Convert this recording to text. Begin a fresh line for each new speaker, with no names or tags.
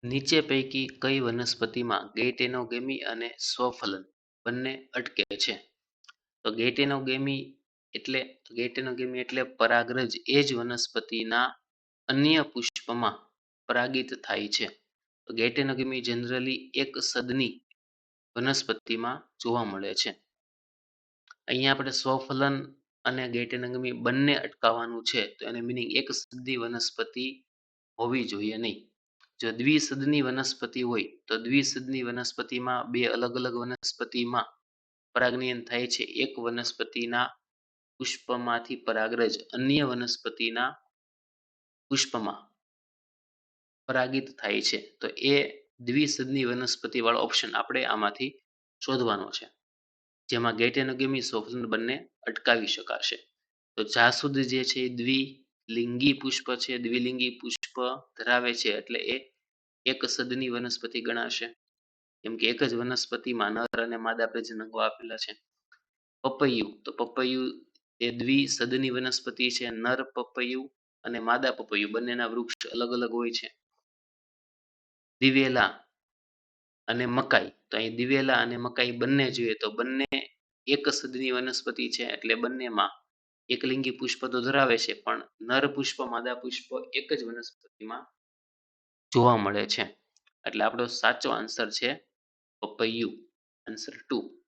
નીચે પૈકી કઈ વનસ્પતિમાં ગેઇટેનોગેમી અને સ્વફલન બંને અટકે છે? તો ગેઇટેનોગેમી એટલે પરાગરજ એ જ વનસ્પતિના અન્ય પુષ્પમાં પરાગિત થાય છે. તો ગેઇટેનોગેમી જનરલી એક સદની વનસ્પતિમાં જોવા મળે છે. અહીંયા આપણે સ્વફલન અને ગેઇટેનોગેમી બંને અટકાવવાનું છે, તો એને મિનિંગ એક સદી વનસ્પતિ હોવી જોઈએ નહીં. જો દ્વિસદની વનસ્પતિ હોય તો દ્વિસદની વનસ્પતિમાં બે અલગ અલગ વનસ્પતિમાં પરાગનયન થાય છે. એક વનસ્પતિના પુષ્પમાંથી પરાગરજ અન્ય વનસ્પતિના પુષ્પમાં પરાગિત થાય છે. તો એ દ્વિસદની વનસ્પતિ વાળો ઓપ્શન આપણે આમાંથી શોધવાનો છે, જેમાં ગેઇટેનોગેમી સ્વફલન બંને અટકાવી શકાશે. તો જાસૂદ જે છે એ દ્વિલિંગી પુષ્પ છે, દ્વિલિંગી પુષ્પ ધરાવે છે એટલે એ એક સદની વનસ્પતિ ગણાશે, કેમ કે એક જ વનસ્પતિમાં નર અને માદા પ્રજનકો આપેલા છે. પપૈયું, તો પપૈયું એ દ્વિસદની વનસ્પતિ છે. નર પપૈયું અને માદા પપૈયું બંનેના વૃક્ષ અલગ અલગ હોય છે. દિવેલા અને મકાઈ, તો અહીં દિવેલા અને મકાઈ બંને જોઈએ તો બંને એક સદની વનસ્પતિ છે, એટલે બંનેમાં એકલિંગી પુષ્પ તો ધરાવે છે, પણ નર પુષ્પ માદા પુષ્પ એક જ વનસ્પતિમાં જોવા મળે છે. એટલે આપણો સાચો આન્સર છે પપૈયું, આન્સર 2.